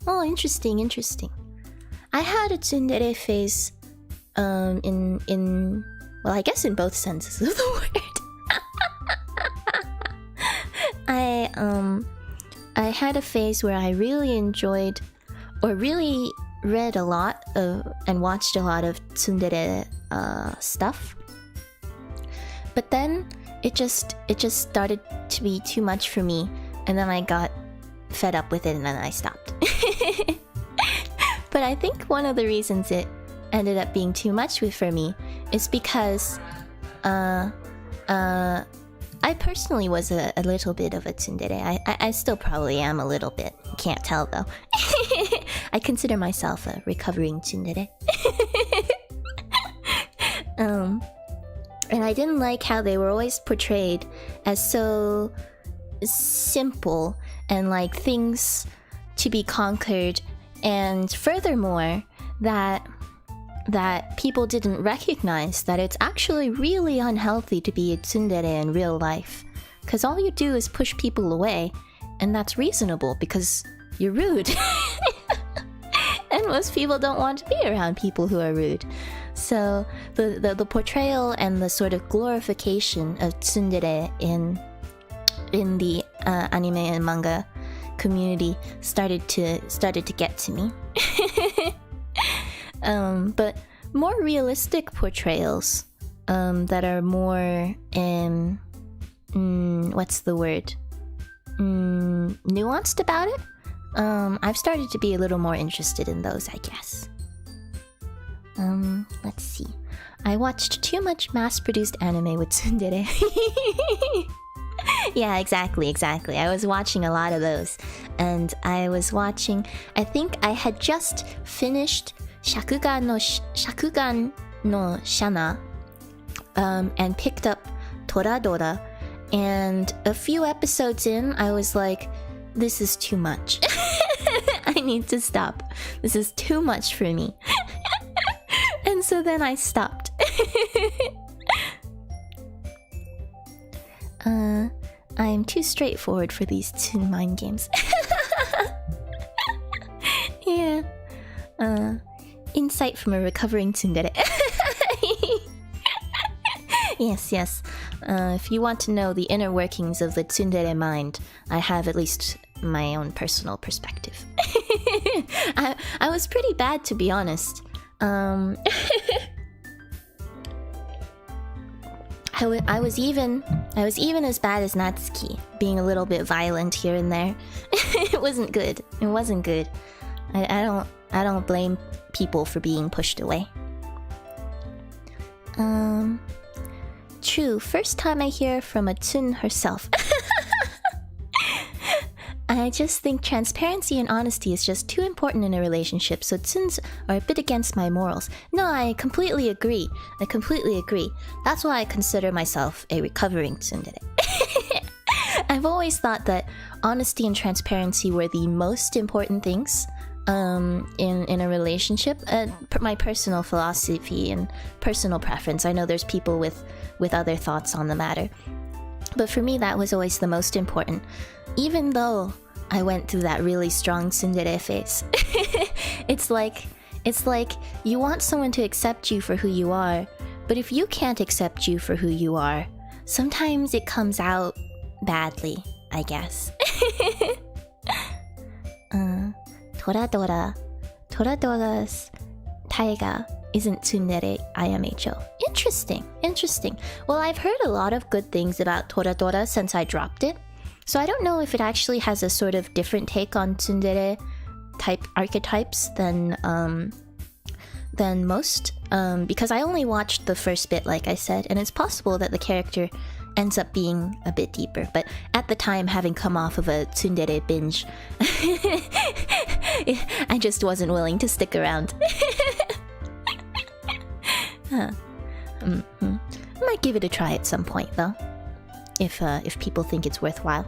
Oh, interesting, interesting. I had a tsundere phase, in well, I guess in both senses of the word. I had a phase where I really enjoyed, or really read a lot of, and watched a lot of tsundere stuff. But then it just started to be too much for me, and then I got fed up with it, and then I stopped. But I think one of the reasons it ended up being too much for me is because I personally was a little bit of a tsundere. I still probably am a little bit. Can't tell though. I consider myself a recovering tsundere. And I didn't like how they were always portrayed as so simple and like things to be conquered, and furthermore that people didn't recognize that it's actually really unhealthy to be a tsundere in real life, because all you do is push people away, and that's reasonable because you're rude. And most people don't want to be around people who are rude. So the portrayal and the sort of glorification of tsundere in the anime and manga community started to get to me. But more realistic portrayals that are more what's the word? Nuanced about it. I've started to be a little more interested in those, I guess. Let's see. I watched too much mass-produced anime with tsundere. Yeah, exactly. I was watching a lot of those. And I think I had just finished Shakugan no Shana, and picked up Toradora, and a few episodes in, I was like, this is too much. I need to stop. This is too much for me. And so then I stopped. I'm too straightforward for these two mind games. Yeah. Insight from a recovering tsundere. Yes. If you want to know the inner workings of the tsundere mind, I have at least my own personal perspective. I was pretty bad, to be honest. I was even as bad as Natsuki, being a little bit violent here and there. It wasn't good. I don't blame people for being pushed away. True, first time I hear from a Tsun herself. I just think transparency and honesty is just too important in a relationship, so Tsuns are a bit against my morals. No, I completely agree. That's why I consider myself a recovering tsundere. I've always thought that honesty and transparency were the most important things in a relationship. My personal philosophy and personal preference. I know there's people with other thoughts on the matter, but for me that was always the most important. Even though I went through that really strong tsundere phase. It's like you want someone to accept you for who you are, but if you can't accept you for who you are, sometimes it comes out badly, I guess. Toradora's taiga isn't tsundere IMHO. Interesting. Well, I've heard a lot of good things about Toradora since I dropped it, so I don't know if it actually has a sort of different take on tsundere type archetypes than most, because I only watched the first bit, like I said, and it's possible that the character ends up being a bit deeper, but at the time, having come off of a tsundere binge, I just wasn't willing to stick around. I might give it a try at some point, though, if people think it's worthwhile.